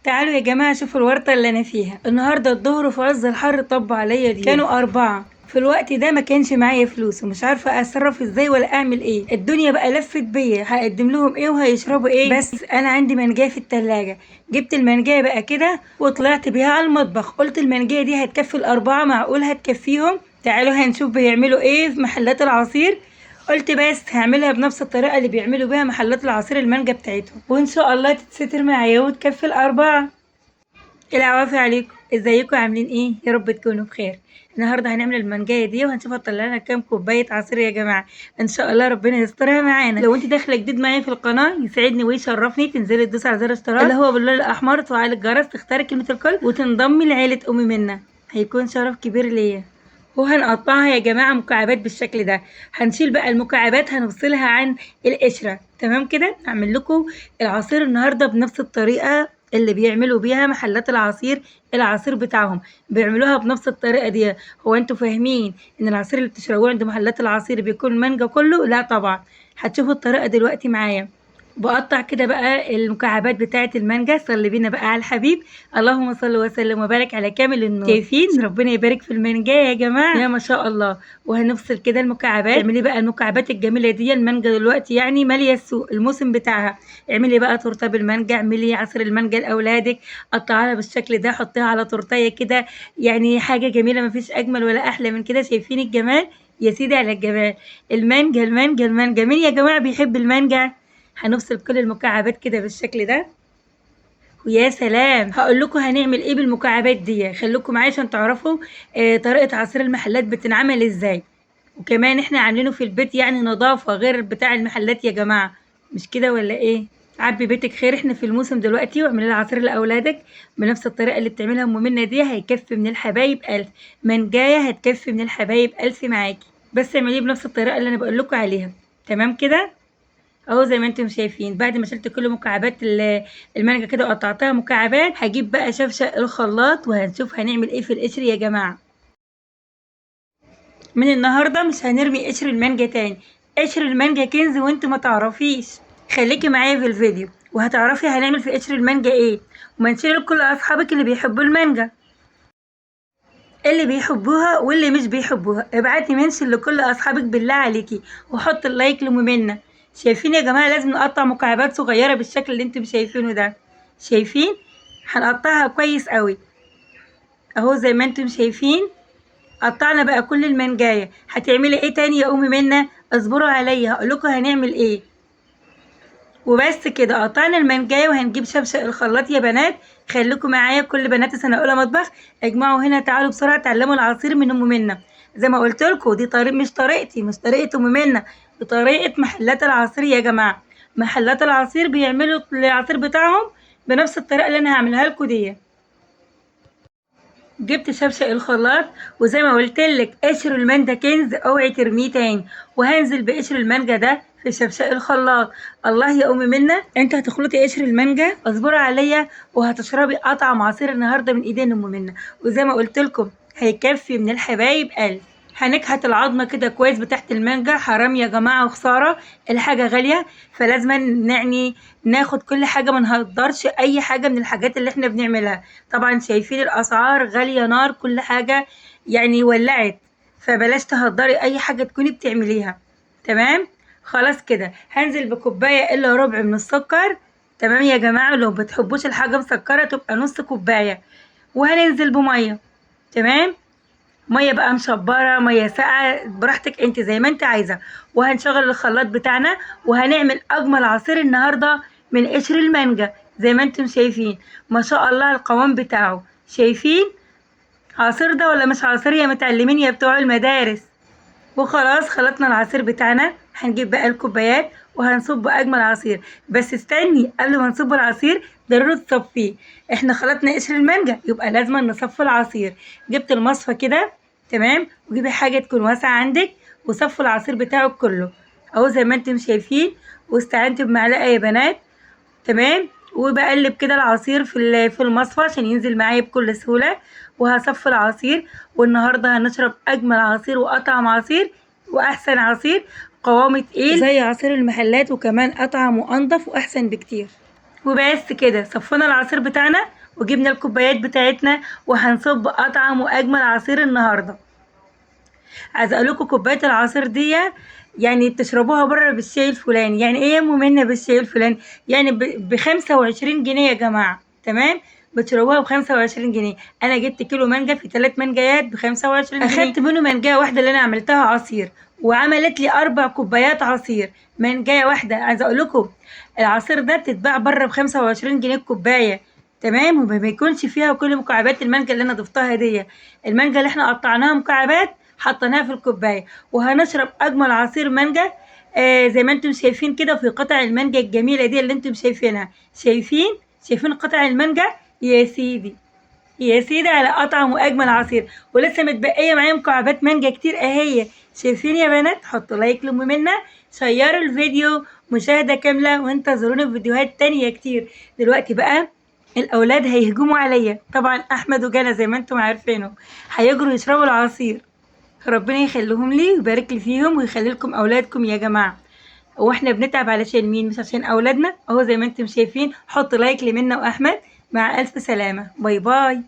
تعالوا يا جماعة شوفوا الورطة اللي أنا فيها النهاردة. الظهر في عز الحر طب عليا دي كانوا 4. في الوقت ده ما كانش معايا فلوس ومش عارفة أتصرف ازاي ولا أعمل ايه. الدنيا بقى لفت بيا، هقدم لهم ايه وهيشربوا ايه؟ بس أنا عندي منجاية في التلاجة. جبت المنجاية بقى كده وطلعت بيها على المطبخ. قلت المنجاية دي هتكفي ال4، معقول هتكفيهم؟ تعالوا هنشوف بيعملوا ايه في محلات العصير. قلت بس هعملها بنفس الطريقة اللي بيعملوا بيها محلات العصير المانجا بتاعتهم، وإن شاء الله تتستر معايا وتكفي ال4. العوافي عليكم، ازيكم عاملين ايه؟ يا رب تكونوا بخير. النهارده هنعمل المانجايه دي وهنشوف هتطلع لنا كام كوبايه عصير يا جماعه. ان شاء الله ربنا يسترها معانا. لو انت داخله جديد معايا في القناه يسعدني ويشرفني تنزلي تدوسي على زر اشتراك اللي هو باللون الاحمر، وتفعلي الجرس، تختاري كلمه الكل وتنضمي لعيله امي منا. هيكون شرف كبير ليا. وهنقطعها يا جماعه مكعبات بالشكل ده. هنشيل بقى المكعبات هنفصلها عن القشره. تمام كده. هعمل لكم العصير النهارده بنفس الطريقه اللي بيعملوا بيها محلات العصير بتاعهم بيعملوها بنفس الطريقه دي. هو انتوا فاهمين ان العصير اللي بتشربوه عند محلات العصير بيكون مانجا كله؟ لا طبعا. هتشوفوا الطريقه دلوقتي معايا. بقطع كده بقى المكعبات بتاعه المانجا. صلي بينا بقى على الحبيب. اللهم صل وسلم وبارك على كامل النور. شايفين؟ ربنا يبارك في المانجا يا جماعه، يا ما شاء الله. وهنفصل كده المكعبات. اعملي بقى المكعبات الجميله دي. المانجا دلوقتي يعني ماليه السوق، الموسم بتاعها. اعملي بقى تورته بالمانجا، اعملي عصير المانجا لاولادك، قطعها بالشكل ده، حطيها على تورتيه كده. يعني حاجه جميله، مفيش اجمل ولا احلى من كده. شايفين الجمال؟ يا سيدي على الجمال. المانجا المانجا المانجا، مين يا جماعه بيحب المانجا؟ هنفصل كل المكعبات كده بالشكل ده. ويا سلام، هقول لكم هنعمل ايه بالمكعبات دي. خليكم معايا عشان تعرفوا طريقه عصير المحلات بتنعمل ازاي. وكمان احنا عاملينه في البيت، يعني نظافه غير بتاع المحلات يا جماعه. مش كده ولا ايه؟ عبي بيتك خير، احنا في الموسم دلوقتي، واعملي لها عصير لاولادك بنفس الطريقه اللي بتعملها ام منى دي. هيكفي من الحبايب 1000 منجايه، هتكفي من الحبايب 1000 معاكي. بس اعمليه بنفس الطريقه اللي انا بقول لكم عليها. تمام كده. اهو زي ما انتم شايفين، بعد ما شلت كل مكعبات المانجا كده وقطعتها مكعبات، هجيب بقى شفشق الخلاط وهنشوف هنعمل ايه في القشر يا جماعه. من النهارده مش هنرمي قشر المانجا تاني. قشر المانجا كنز وانت ما تعرفيش. خليكي معايا في الفيديو وهتعرفي هنعمل في قشر المانجا ايه. ومنشير لكل اصحابك اللي بيحبوا المانجا، اللي بيحبوها واللي مش بيحبوها. ابعتي منشن لكل اصحابك بالله عليكي، وحط اللايك لممنا. شايفين يا جماعه؟ لازم نقطع مكعبات صغيره بالشكل اللي انتم شايفينه ده. شايفين؟ هنقطعها كويس قوي اهو زي ما انتم شايفين. قطعنا بقى كل المانجايه. هتعملي ايه تاني يا امي منى؟ اصبروا عليا هقولكوا هنعمل ايه. وبس كده، قطعنا المانجايه وهنجيب شبشق الخلاط يا بنات. خليكم معايا كل بنات سنه اولى مطبخ. اجمعوا هنا، تعالوا بسرعه اتعلموا العصير من ام منى. زي ما قلت لكم دي طريقه، مش طريقتي، مش طريقه ام منى، دي طريقه محلات العصير يا جماعه. محلات العصير بيعملوا العصير بتاعهم بنفس الطريقه اللي انا هعملها لكم دي. جبت شبشق الخلاط، وزي ما قلتلك قشر المانجا كنز، اوعي ترميه تاني. وهنزل بقشر المانجا ده في شبشق الخلاط. الله يا امي منى، انت هتخلطي قشر المانجا، اصبري عليا وهتشربي اطعم عصير النهارده من ايدين ام منى. وزي ما قلتلكم هيكفي من الحبايب 1000. هنكهت العظمه كده كويس بتاعت المانجا. حرام يا جماعه وخساره، الحاجه غاليه، فلازم يعني ناخد كل حاجه، ما نهدرش اي حاجه من الحاجات اللي احنا بنعملها. طبعا شايفين الاسعار غاليه نار، كل حاجه يعني ولعت، فبلاش تهدري اي حاجه تكوني بتعمليها. تمام. خلاص كده هنزل بكوبايه الا ربع من السكر. تمام يا جماعه، لو بتحبوش الحاجه مسكره تبقى نص كوبايه. وهننزل بميه. تمام. ميه بقى مشبره، ميه ساقعه، براحتك انت زي ما انت عايزه. وهنشغل الخلاط بتاعنا وهنعمل اجمل عصير النهارده من قشر المانجا. زي ما انتم شايفين ما شاء الله القوام بتاعه. شايفين؟ عصير ده ولا مش عصير يا متعلمين يا بتوع المدارس؟ وخلاص خلطنا العصير بتاعنا. هنجيب بقى الكوبايات وهنصب اجمل عصير. بس استني، قبل ما نصب العصير ضروري تصفيه. احنا خلطنا قشر المانجا يبقى لازم نصفي العصير. جبت المصفى كده. تمام. وجيبي حاجه تكون واسعه عندك وصفوا العصير بتاعك كله اهو زي ما انتم شايفين. واستعنت بمعلقه يا بنات. تمام. وبقلب كده العصير في المصفى عشان ينزل معايا بكل سهوله. وهصفي العصير. والنهارده هنشرب اجمل عصير واطعم عصير واحسن عصير، قوامه تقيل زي عصير المحلات، وكمان اطعم وانضف واحسن بكتير. وبس كده صفينا العصير بتاعنا وجبنا الكوبايات بتاعتنا، وهنصب اطعم واجمل عصير النهارده. عايزه اقول لكم كوبايه العصير دي يعني تشربوها بره بالشاي الفلاني. يعني ايه يا ام منى بالشاي الفلاني؟ يعني ب25 جنيه يا جماعه، تمام؟ بتشربوها ب25 جنيه. انا جبت كيلو مانجا في 3 مانجايات ب25 جنيه. اخدت منه مانجايه واحده اللي انا عملتها عصير، وعملت لي 4 كوبايات عصير. مانجايه واحده. عايزه اقول لكم العصير ده بتتباع بره ب25 جنيه الكوبايه، تمام؟ وما بيكونش فيها كل مكعبات المانجا اللي انا ضفتها دي. المانجا اللي احنا قطعناها مكعبات حطيناها في الكوبايه، وهنشرب اجمل عصير مانجا. زي ما انتم شايفين كده في قطع المانجا الجميله دي اللي انتم شايفينها. شايفين قطع المانجا؟ يا سيدي يا سيدي على اطعم واجمل عصير. ولسه متبقيه معايا مكعبات مانجا كتير اهي. شايفين يا بنات؟ حطوا لايك لأم منا، شيروا الفيديو مشاهده كامله، وانتظرونا في فيديوهات تانية كتير. دلوقتي بقى الاولاد هيهجموا عليا طبعا، احمد وجانا زي ما انتم عارفينهم هيجروا يشربوا العصير. ربنا يخليهم لي ويبارك لي فيهم ويخلي لكم اولادكم يا جماعه. واحنا بنتعب علشان مين؟ مش عشان اولادنا اهو. زي ما انتم شايفين. حطوا لايك لمنى واحمد. مع الف سلامه، باي باي.